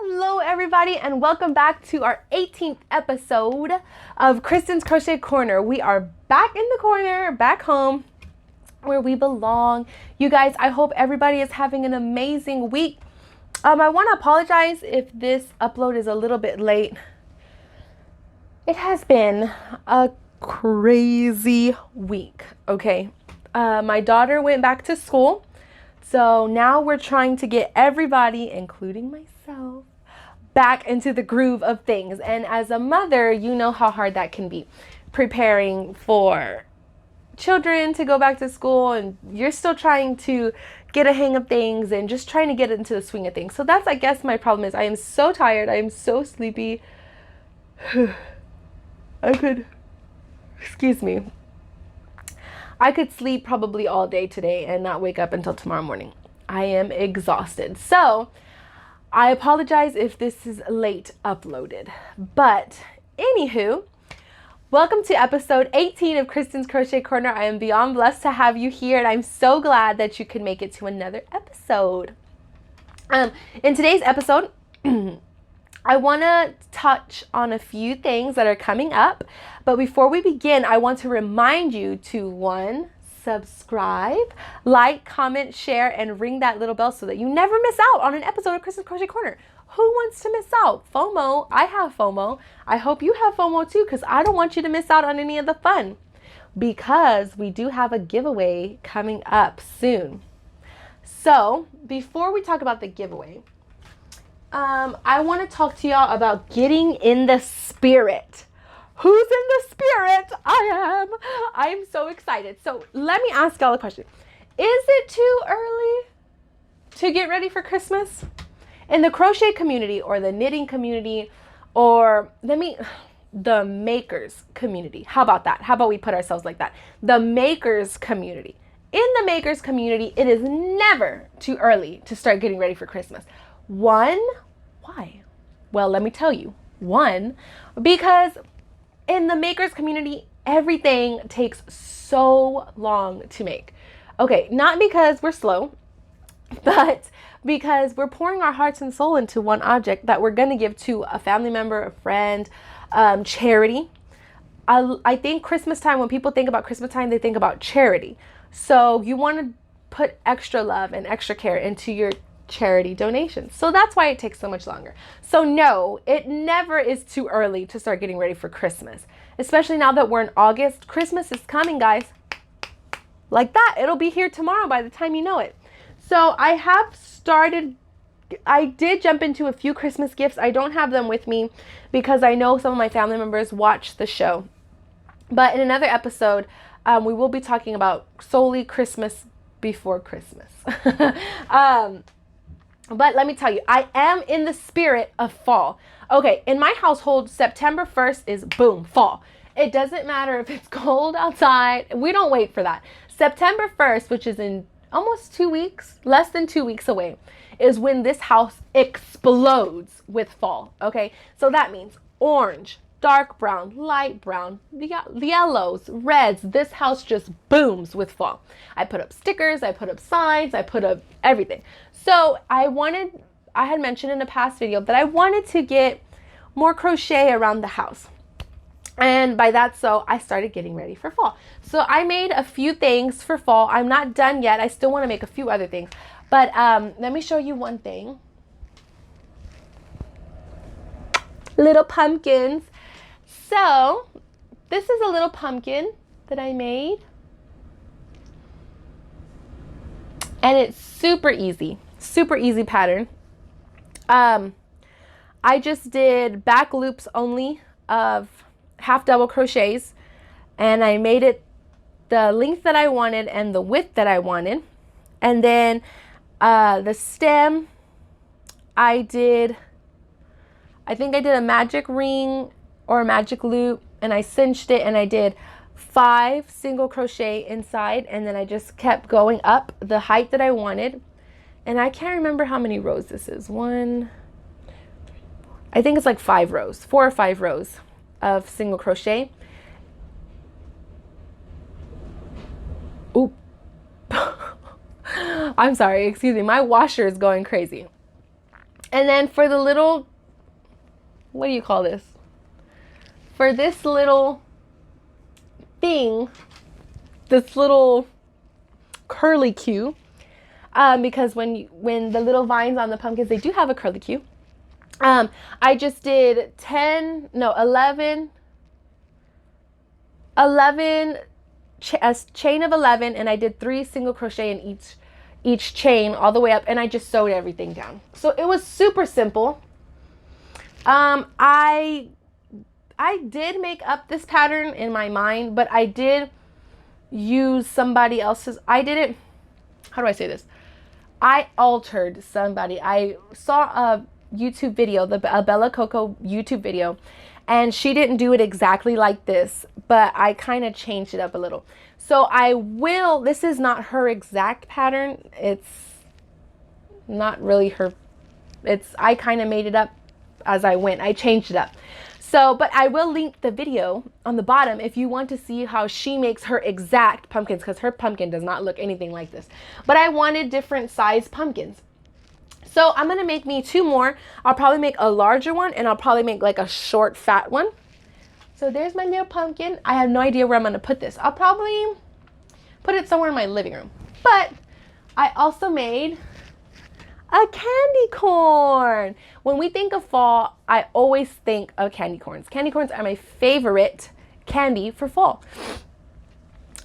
Hello everybody and welcome back to our 18th episode of Christyn's Crochet Corner. We are back in the corner, back home where we belong. You guys, I hope everybody is having an amazing week. I want to apologize if this upload is a little bit late. It has been a crazy week, okay? My daughter went back to school. So now we're trying to get everybody, including myself, back into the groove of things. And as a mother, you know how hard that can be. Preparing for children to go back to school and you're still trying to get a hang of things and just trying to get into the swing of things. So that's, I guess, my problem is I am so tired. I am so sleepy. Excuse me. I could sleep probably all day today and not wake up until tomorrow morning. I am exhausted. So I apologize if this is late uploaded. But anywho, welcome to episode 18 of Christyn's Crochet Corner. I am beyond blessed to have you here and I'm so glad that you could make it to another episode. In today's episode, I want to touch on a few things that are coming up, but before we begin, I want to remind you to one, subscribe, like, comment, share, and ring that little bell so that you never miss out on an episode of Christyn's Crochet Corner. Who wants to miss out? FOMO. I have FOMO. I hope you have FOMO too, because I don't want you to miss out on any of the fun, because we do have a giveaway coming up soon. So before we talk about the giveaway, I want to talk to y'all about getting in the spirit. Who's in the spirit? I am. I'm so excited. So let me ask y'all a question. Is it too early to get ready for Christmas? In the crochet community or the knitting community or the makers community. How about that? How about we put ourselves like that? The makers community. In the makers community, it is never too early to start getting ready for Christmas. One, why? Well, let me tell you. One, because in the makers community, everything takes so long to make. Okay, not because we're slow, but because we're pouring our hearts and soul into one object that we're going to give to a family member, a friend, charity. I think Christmas time, when people think about Christmas time, they think about charity. So you want to put extra love and extra care into your charity donations. So that's why it takes so much longer. So no, it never is too early to start getting ready for Christmas, especially now that we're in August. Christmas is coming, guys. Like that. It'll be here tomorrow by the time you know it. So I did jump into a few Christmas gifts. I don't have them with me because I know some of my family members watch the show. But in another episode, we will be talking about solely Christmas before Christmas. But let me tell you, I am in the spirit of fall. Okay, in my household, September 1st is boom, fall. It doesn't matter if it's cold outside. We don't wait for that. September 1st, which is in almost 2 weeks, less than 2 weeks away, is when this house explodes with fall. Okay, so that means orange, dark brown, light brown, yellows, reds. This house just booms with fall. I put up stickers, I put up signs, I put up everything. So I had mentioned in a past video that I wanted to get more crochet around the house. And by that, so I started getting ready for fall. So I made a few things for fall. I'm not done yet. I still want to make a few other things. But let me show you one thing. Little pumpkins. So this is a little pumpkin that I made. And it's super easy pattern. I just did back loops only of half double crochets, and I made it the length that I wanted and the width that I wanted. And then the stem, I think I did a magic ring or a magic loop, and I cinched it, and I did 5 single crochet inside, and then I just kept going up the height that I wanted. And I can't remember how many rows this is. I think it's like 5 rows, 4 or 5 rows of single crochet. Oop. I'm sorry, excuse me, my washer is going crazy. And then for the little, what do you call this? For this little thing, this little curly Q, because when the little vines on the pumpkins, they do have a curly Q. I just did 11 a chain of 11, and I did 3 single crochet in each chain all the way up, and I just sewed everything down. So it was super simple. I did make up this pattern in my mind, but I did use somebody else's. I didn't, how do I say this? I altered somebody. I saw a YouTube video, a Bella Coco YouTube video, and she didn't do it exactly like this, but I kind of changed it up a little. So this is not her exact pattern. It's not really her. I kind of made it up as I went. I changed it up. So, but I will link the video on the bottom if you want to see how she makes her exact pumpkins, because her pumpkin does not look anything like this. But I wanted different size pumpkins. So I'm going to make me 2 more. I'll probably make a larger one, and I'll probably make like a short, fat one. So there's my little pumpkin. I have no idea where I'm going to put this. I'll probably put it somewhere in my living room. But I also made a candy corn. When we think of fall, I always think of candy corns. Candy corns are my favorite candy for fall.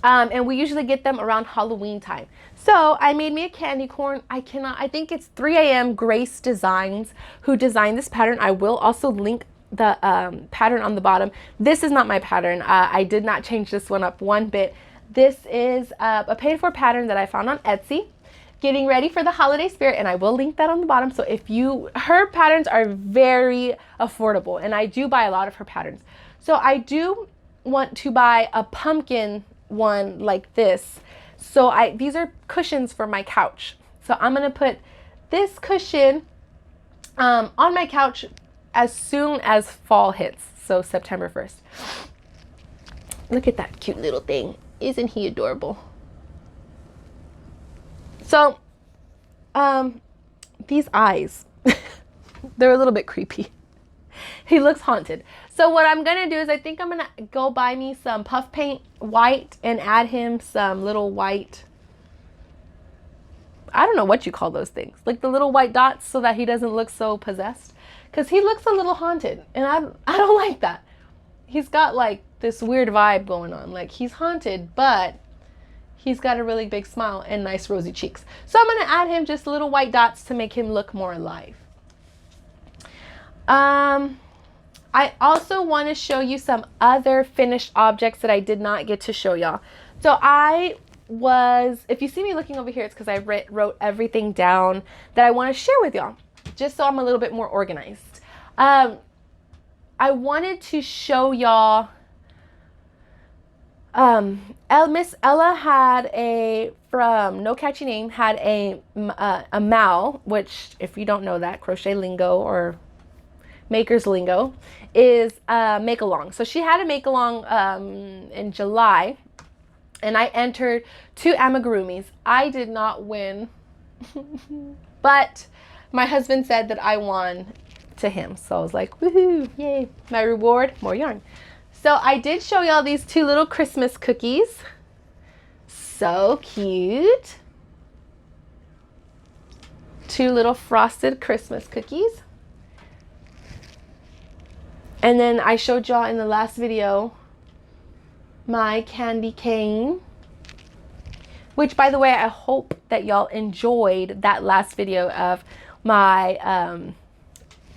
And we usually get them around Halloween time. So I made me a candy corn. I think it's 3 a.m. Grace Designs who designed this pattern. I will also link the pattern on the bottom. This is not my pattern. I did not change this one up one bit. This is a paid for pattern that I found on Etsy, getting ready for the holiday spirit, and I will link that on the bottom. So her patterns are very affordable, and I do buy a lot of her patterns. So I do want to buy a pumpkin one like this. So these are cushions for my couch. So I'm gonna put this cushion on my couch as soon as fall hits. So September 1st. Look at that cute little thing. Isn't he adorable? So, these eyes, they're a little bit creepy. He looks haunted. So what I'm going to do is I think I'm going to go buy me some puff paint white and add him some little white, I don't know what you call those things, like the little white dots, so that he doesn't look so possessed. Because he looks a little haunted, and I don't like that. He's got like this weird vibe going on. Like he's haunted, but he's got a really big smile and nice rosy cheeks. So I'm going to add him just little white dots to make him look more alive. I also want to show you some other finished objects that I did not get to show y'all. So if you see me looking over here, it's because I wrote everything down that I want to share with y'all, just so I'm a little bit more organized. I wanted to show y'all, Miss Ella had from No Catchy Name, had a MAL, which if you don't know that, crochet lingo or maker's lingo, is make along. So she had a make along in July, and I entered 2 amigurumis. I did not win, but my husband said that I won to him. So I was like, woohoo, yay. My reward, more yarn. So I did show y'all these 2 little Christmas cookies. So cute. 2 little frosted Christmas cookies. And then I showed y'all in the last video my candy cane, which, by the way, I hope that y'all enjoyed that last video of my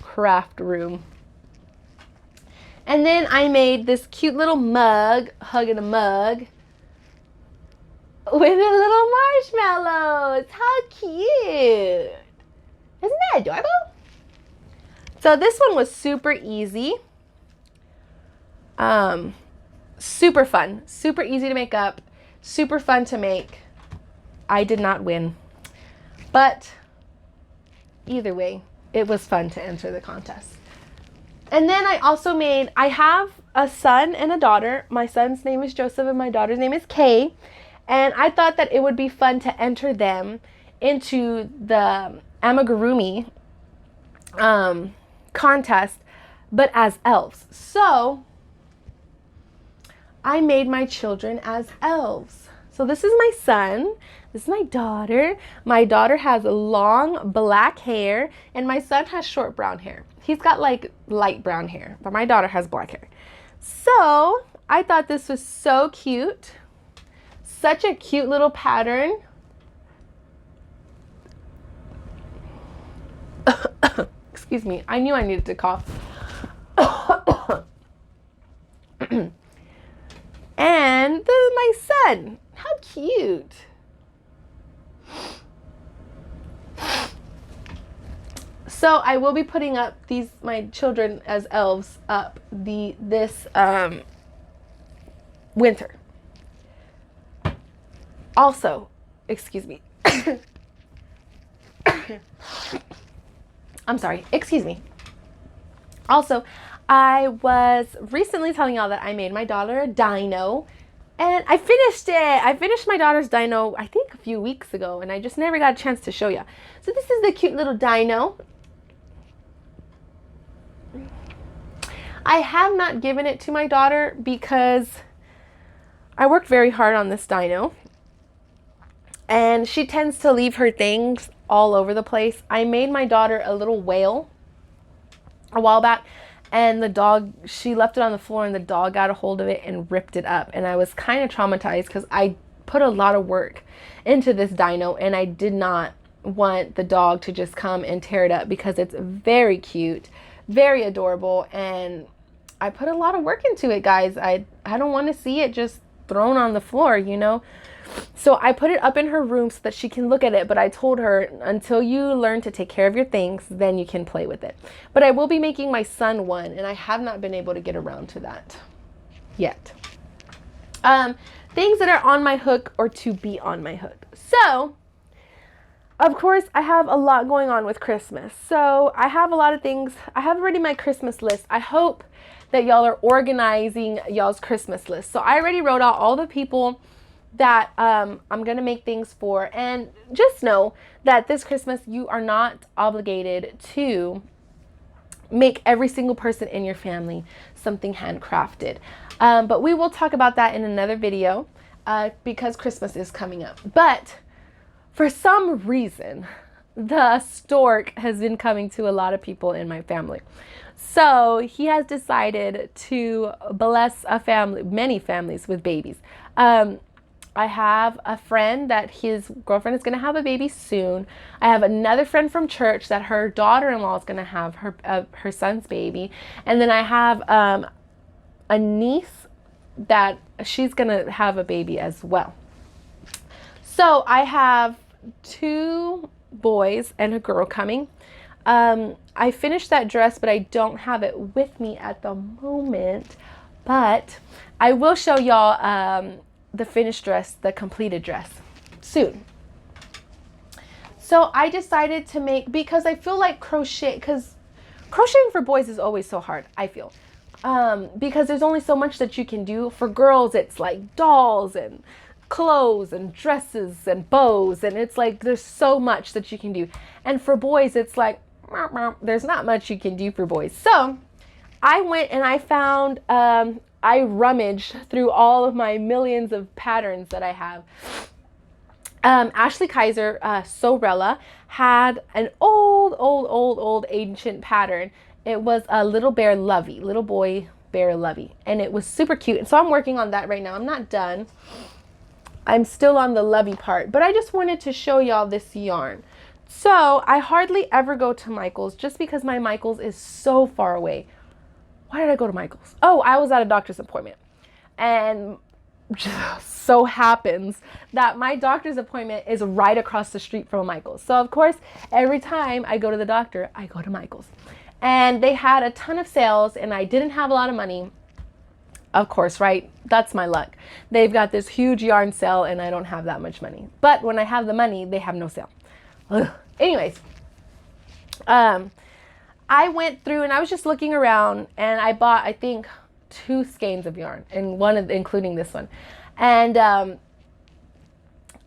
craft room. And then I made this cute little mug, hugging a mug, with a little marshmallows. How cute! Isn't that adorable? So this one was super easy. Super fun, super easy to make up, super fun to make. I did not win, but either way, it was fun to enter the contest. And then I have a son and a daughter. My son's name is Joseph and my daughter's name is Kay. And I thought that it would be fun to enter them into the amigurumi contest, but as elves. So I made my children as elves. So this is my son. This is my daughter. My daughter has long black hair, and my son has short brown hair. He's got like light brown hair, but my daughter has black hair. So I thought this was so cute. Such a cute little pattern. Excuse me, I knew I needed to cough. And this is my son. How cute. So I will be putting up my children as elves up this winter. Also, excuse me. I'm sorry, excuse me. Also, I was recently telling y'all that I made my daughter a dino, and I finished it. I finished my daughter's dino, I think a few weeks ago, and I just never got a chance to show you. So this is the cute little dino. I have not given it to my daughter because I worked very hard on this dino, and she tends to leave her things all over the place. I made my daughter a little whale a while back, and the dog, she left it on the floor, and the dog got a hold of it and ripped it up. And I was kind of traumatized because I put a lot of work into this dino, and I did not want the dog to just come and tear it up because it's very cute, very adorable, and I put a lot of work into it, guys. I don't want to see it just thrown on the floor, you know. So I put it up in her room so that she can look at it, but I told her until you learn to take care of your things, then you can play with it. But I will be making my son one, and I have not been able to get around to that yet. Things that are on my hook or to be on my hook. So, of course, I have a lot going on with Christmas. So I have a lot of things. I have already my Christmas list. I hope that y'all are organizing y'all's Christmas list. So I already wrote out all the people that I'm going to make things for. And just know that this Christmas, you are not obligated to make every single person in your family something handcrafted. But we will talk about that in another video because Christmas is coming up. But for some reason, the stork has been coming to a lot of people in my family. So he has decided to bless many families with babies. I have a friend that his girlfriend is going to have a baby soon. I have another friend from church that her daughter-in-law is going to have her son's baby. And then I have a niece that she's going to have a baby as well. So I have 2 boys and a girl coming. I finished that dress, but I don't have it with me at the moment. But I will show y'all the finished dress, the completed dress, soon. So I decided to make, because I feel like because crocheting for boys is always so hard, I feel. Because there's only so much that you can do. For girls, it's like dolls and clothes and dresses and bows, and it's like there's so much that you can do. And for boys, it's like there's not much you can do for boys. So I went and I found I rummaged through all of my millions of patterns that I have. Ashley Kaiser Sorella had an old ancient pattern. It was a little bear lovey, little boy bear lovey, and it was super cute. And so I'm working on that right now. I'm not done. I'm still on the lovey part, but I just wanted to show y'all this yarn. So I hardly ever go to Michael's just because my Michael's is so far away. Why did I go to Michael's? Oh, I was at a doctor's appointment, and just so happens that my doctor's appointment is right across the street from Michael's. So of course, every time I go to the doctor, I go to Michael's. And they had a ton of sales, and I didn't have a lot of money. Of course, right? That's my luck. They've got this huge yarn sale, and I don't have that much money. But when I have the money, they have no sale. Ugh. Anyways, I went through and I was just looking around, and I bought, I think, 2 skeins of yarn, and including this one. And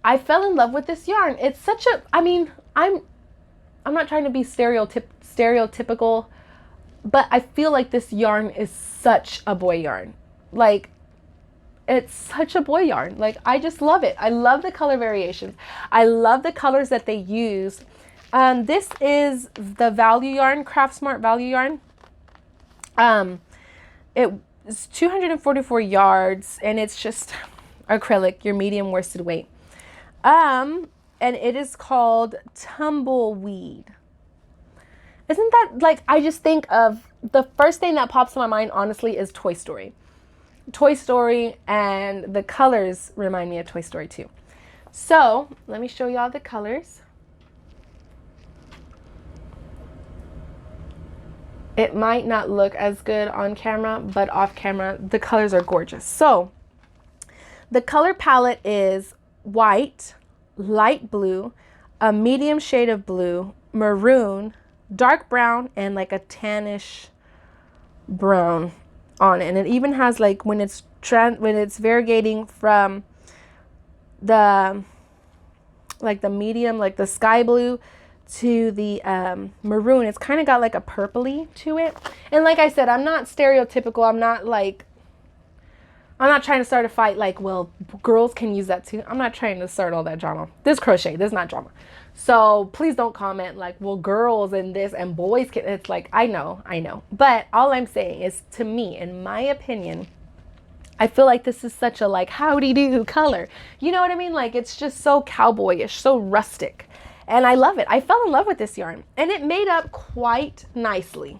I fell in love with this yarn. It's such a, I mean, I'm not trying to be stereotypical, but I feel like this yarn is such a boy yarn. Like, it's such a boy yarn. Like, I just love it. I love the color variations. I love the colors that they use. This is the value yarn, Craft Smart value yarn. It's 244 yards, and it's just acrylic, your medium worsted weight. And it is called Tumbleweed. Isn't that, like, I just think of, the first thing that pops in my mind, honestly, is Toy Story. Toy Story, and the colors remind me of Toy Story too. So let me show y'all the colors. It might not look as good on camera, but off camera, the colors are gorgeous. So the color palette is white, light blue, a medium shade of blue, maroon, dark brown, and like a tannish brown on it. And it even has, like, when it's variegating from the, like, the medium, like the sky blue, to the maroon, it's kind of got like a purpley to it. And like I said, I'm not stereotypical. I'm not trying to start a fight like, well, girls can use that too. I'm not trying to start all that drama. This crochet, this is not drama. So please don't comment like, well, girls and this and boys can. It's like, I know. But all I'm saying is, to me, in my opinion, I feel like this is such a, like, howdy do color. You know what I mean? Like, it's just so cowboyish, so rustic. And I love it. I fell in love with this yarn, and it made up quite nicely.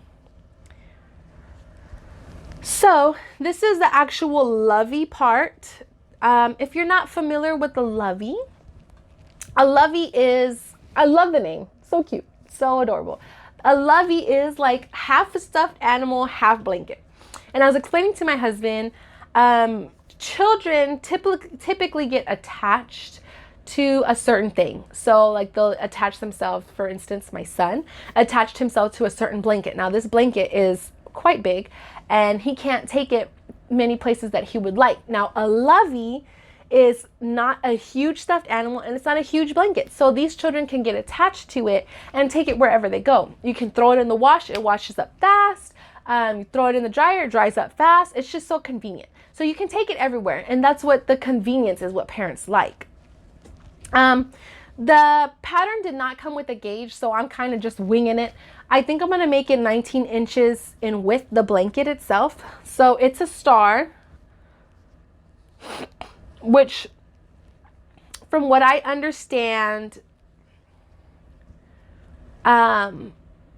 So this is the actual lovey part. If you're not familiar with the lovey, a lovey is, I love the name. So cute. So adorable. A lovey is like half a stuffed animal, half blanket. And I was explaining to my husband, children typically get attached to a certain thing. So like, they'll attach themselves, for instance, my son attached himself to a certain blanket. Now this blanket is quite big, and he can't take it many places that he would like. Now a lovey is not a huge stuffed animal, and it's not a huge blanket. So these children can get attached to it and take it wherever they go. You can throw it in the wash, it washes up fast. You throw it in the dryer, it dries up fast. It's just so convenient. So you can take it everywhere, and that's what the convenience is, what parents like. The pattern did not come with a gauge, so I'm kind of just winging it. I think I'm going to make it 19 inches in width, the blanket itself. So it's a star, which, from what I understand,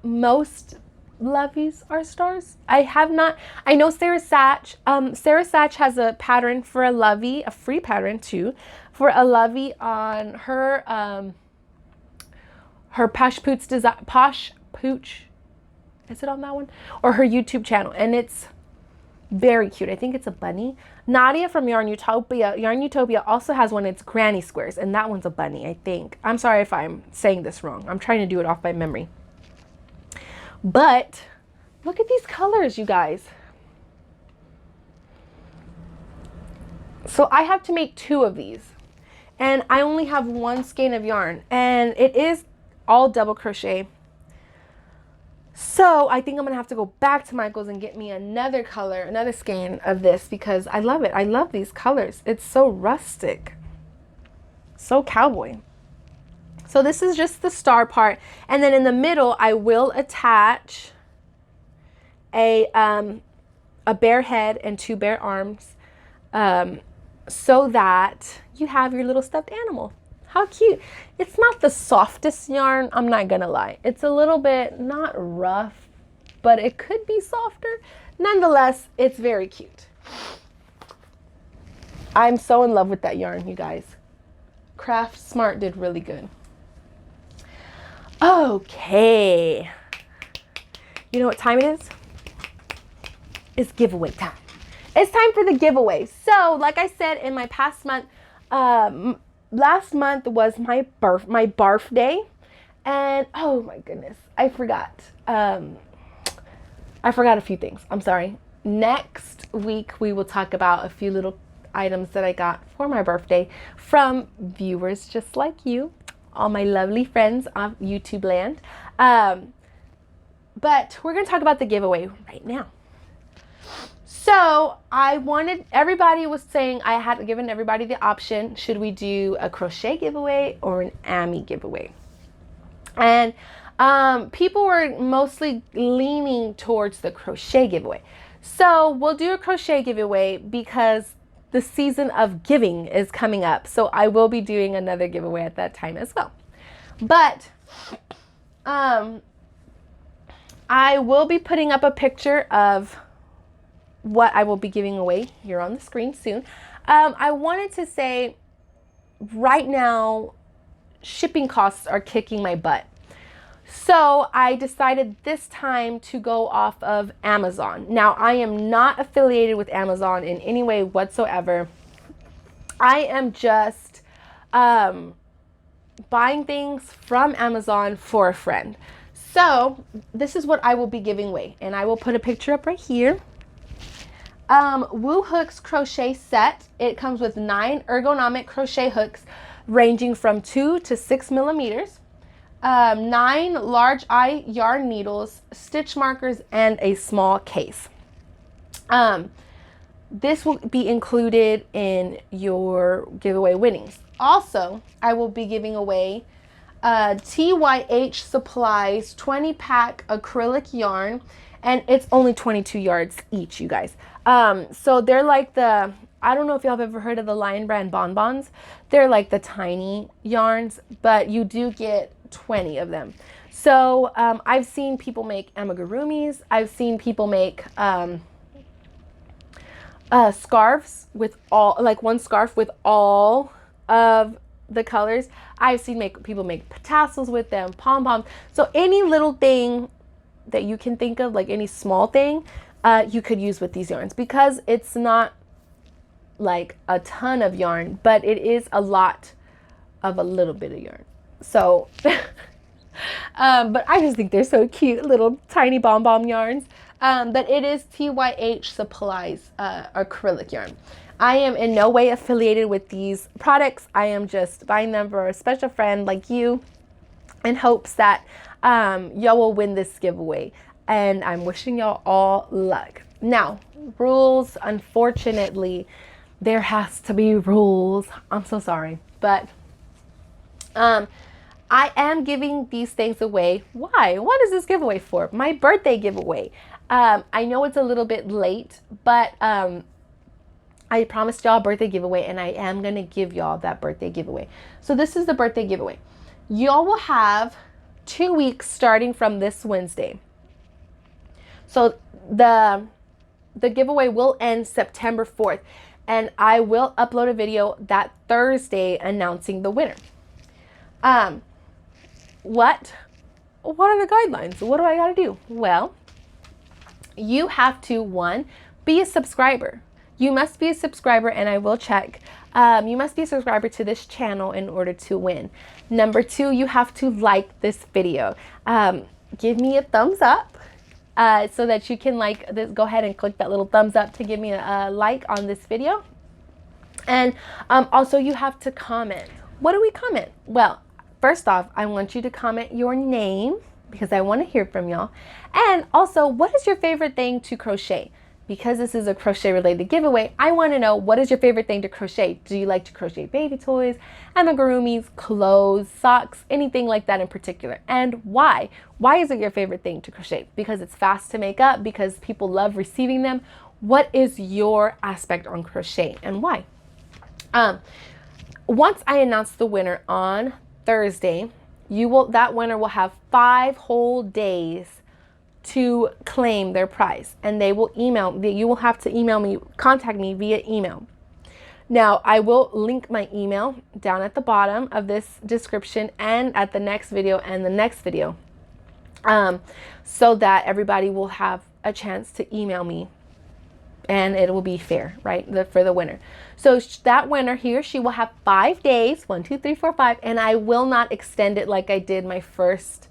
most loveys are stars. I know Sarah Satch has a pattern for a lovey, a free pattern too, for a lovey on her Posh Pooch, is it on that one? Or her YouTube channel, and it's very cute. I think it's a bunny. Nadia from Yarn Utopia also has one. It's granny squares, and that one's a bunny, I think. I'm sorry if I'm saying this wrong. I'm trying to do it off by memory. But look at these colors, you guys. So I have to make 2 of these, and I only have 1 skein of yarn, and it is all double crochet. So I think I'm gonna have to go back to Michael's and get me another color, another skein of this, because I love it. I love these colors. It's so rustic, so cowboy. So this is just the star part, and then in the middle I will attach a bare head and 2 bare arms, so that you have your little stuffed animal. How cute. It's not the softest yarn, I'm not gonna lie. It's a little bit, not rough, but it could be softer. Nonetheless, it's very cute. I'm so in love with that yarn, you guys. Craft Smart did really good. Okay. You know what time it is? It's giveaway time. It's time for the giveaway. So, like I said, in my past month, last month was my birthday, and oh my goodness, I forgot a few things. I'm sorry. Next week we will talk about a few little items that I got for my birthday from viewers just like you. all my lovely friends of YouTube land. But we're going to talk about the giveaway right now. So everybody was saying, I had given everybody the option, should we do a crochet giveaway or an Ami giveaway? And people were mostly leaning towards the crochet giveaway. So we'll do a crochet giveaway because the season of giving is coming up. So I will be doing another giveaway at that time as well. But I will be putting up a picture of what I will be giving away here on the screen soon. I wanted to say right now, shipping costs are kicking my butt. So I decided this time to go off of Amazon. Now, I am not affiliated with Amazon in any way whatsoever. I am just buying things from Amazon for a friend. So this is what I will be giving away. And I will put a picture up right here. Woo Hooks crochet set. It comes with 9 ergonomic crochet hooks ranging from 2 to 6 millimeters, 9 large eye yarn needles, stitch markers, and a small case. This will be included in your giveaway winnings. Also, I will be giving away TYH Supplies 20-pack acrylic yarn, and it's only 22 yards each, you guys. So they're like I don't know if y'all have ever heard of the Lion Brand bonbons. They're like the tiny yarns, but you do get 20 of them. So I've seen people make amigurumis. I've seen people make scarves with one scarf with all of the colors. I've seen people make tassels with them, pom-poms. So any little thing that you can think of, like any small thing, you could use with these yarns, because it's not like a ton of yarn, but it is a lot of a little bit of yarn. So, but I just think they're so cute, little tiny bomb yarns. But it is TYH Supplies acrylic yarn. I am in no way affiliated with these products. I am just buying them for a special friend like you in hopes that y'all will win this giveaway. And I'm wishing y'all all luck. Now, rules, unfortunately, there has to be rules. I'm so sorry. But I am giving these things away. Why? What is this giveaway for? My birthday giveaway. I know it's a little bit late, but I promised y'all a birthday giveaway, and I am going to give y'all that birthday giveaway. So this is the birthday giveaway. Y'all will have 2 weeks starting from this Wednesday. So the giveaway will end September 4th, and I will upload a video that Thursday announcing the winner. What are the guidelines? What do I got to do? Well, you have to, 1, be a subscriber. You must be a subscriber, and I will check. You must be a subscriber to this channel in order to win. Number 2, you have to like this video. Give me a thumbs up so that you can like this. Go ahead and click that little thumbs up to give me a like on this video. And also you have to comment. What do we comment? Well, first off, I want you to comment your name because I want to hear from y'all. And also, what is your favorite thing to crochet? Because this is a crochet related giveaway, I want to know, what is your favorite thing to crochet? Do you like to crochet baby toys, amigurumis, clothes, socks, anything like that in particular? And why? Why is it your favorite thing to crochet? Because it's fast to make up, because people love receiving them. What is your aspect on crochet and why? Once I announce the winner on Thursday, that winner will have 5 whole days to claim their prize, and you will have to contact me via email. Now, I will link my email down at the bottom of this description and at the next video and the next video, so that everybody will have a chance to email me, and it will be fair, right, for the winner. So that winner, he or she will have 5 days, 1, 2, 3, 4, 5, and I will not extend it like I did my first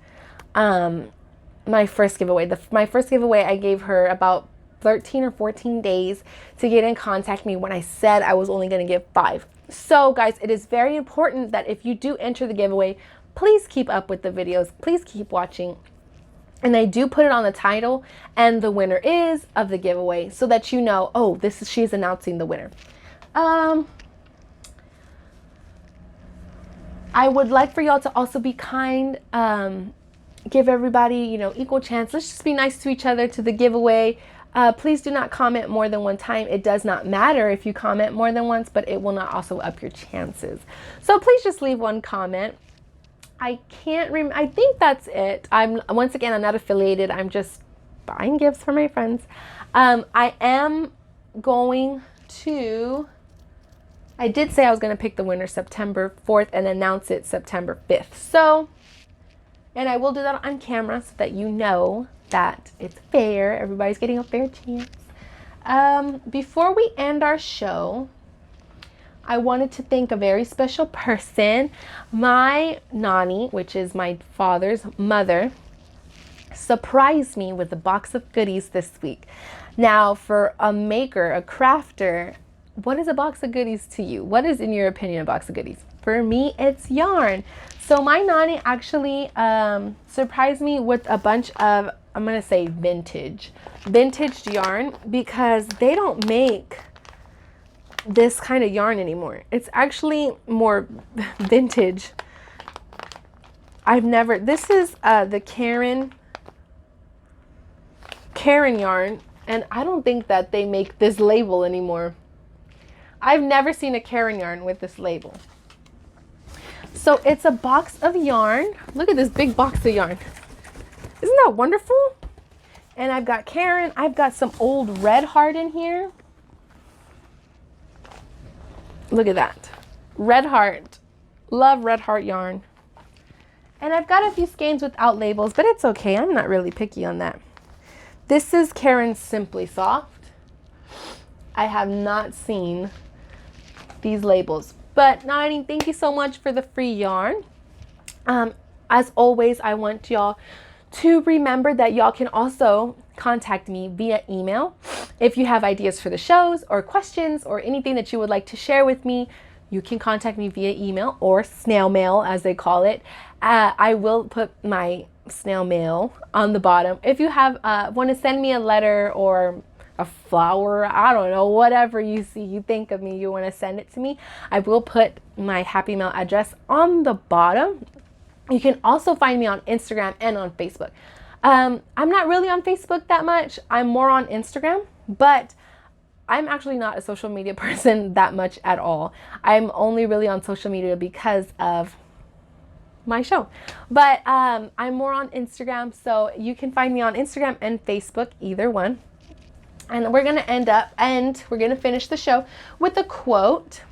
giveaway. My first giveaway, I gave her about 13 or 14 days to get in contact me when I said I was only going to give 5. So guys, it is very important that if you do enter the giveaway, please keep up with the videos. Please keep watching. And I do put it on the title and the winner is of the giveaway so that you know, oh, she's announcing the winner. I would like for y'all to also be kind, give everybody, you know, equal chance. Let's just be nice to each other to the giveaway. Please do not comment more than one time. It does not matter if you comment more than once, but it will not also up your chances. So please just leave one comment. I think that's it. Once again, I'm not affiliated. I'm just buying gifts for my friends. I am going to, I did say I was going to pick the winner September 4th and announce it September 5th. So, and I will do that on camera so that you know that it's fair. Everybody's getting a fair chance. Before we end our show, I wanted to thank a very special person. My nanny, which is my father's mother, surprised me with a box of goodies this week. Now, for a maker, a crafter, what is a box of goodies to you? What is, in your opinion, a box of goodies? For me, it's yarn. So my nanny actually surprised me with a bunch of, I'm going to say vintage yarn, because they don't make this kind of yarn anymore. It's actually more vintage. This is the Karen yarn, and I don't think that they make this label anymore. I've never seen a Karen yarn with this label. So it's a box of yarn. Look at this big box of yarn. Isn't that wonderful? And I've got Karen. I've got some old Red Heart in here. Look at that. Red Heart. Love Red Heart yarn. And I've got a few skeins without labels, but it's okay. I'm not really picky on that. This is Karen's Simply Soft. I have not seen these labels. But Nani, thank you so much for the free yarn. As always, I want y'all to remember that y'all can also contact me via email. If you have ideas for the shows or questions or anything that you would like to share with me, you can contact me via email or snail mail, as they call it. I will put my snail mail on the bottom. If you have want to send me a letter or a flower, I don't know, whatever you think of me, you want to send it to me, I will put my Happy Mail address on the bottom. You can also find me on Instagram and on Facebook. I'm not really on Facebook that much. I'm more on Instagram, but I'm actually not a social media person that much at all. I'm only really on social media because of my show. But I'm more on Instagram, so you can find me on Instagram and Facebook, either one. And we're going to finish the show with a quote.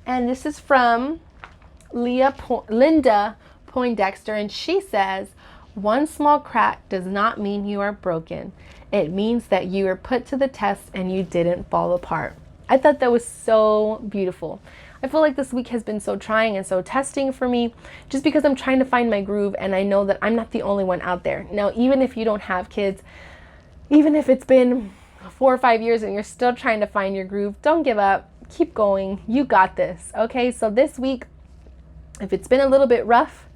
And this is from Linda Poindexter, and she says, "One small crack does not mean you are broken. It means that you were put to the test and you didn't fall apart." I thought that was so beautiful. I feel like this week has been so trying and so testing for me, just because I'm trying to find my groove, and I know that I'm not the only one out there. Now, even if you don't have kids, even if it's been 4 or 5 years and you're still trying to find your groove, don't give up. Keep going. You got this. Okay, so this week, if it's been a little bit rough,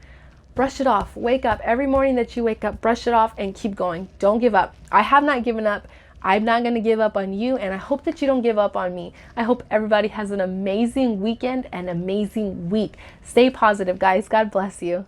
brush it off. Wake up. Every morning that you wake up, brush it off and keep going. Don't give up. I have not given up. I'm not going to give up on you, and I hope that you don't give up on me. I hope everybody has an amazing weekend and amazing week. Stay positive, guys. God bless you.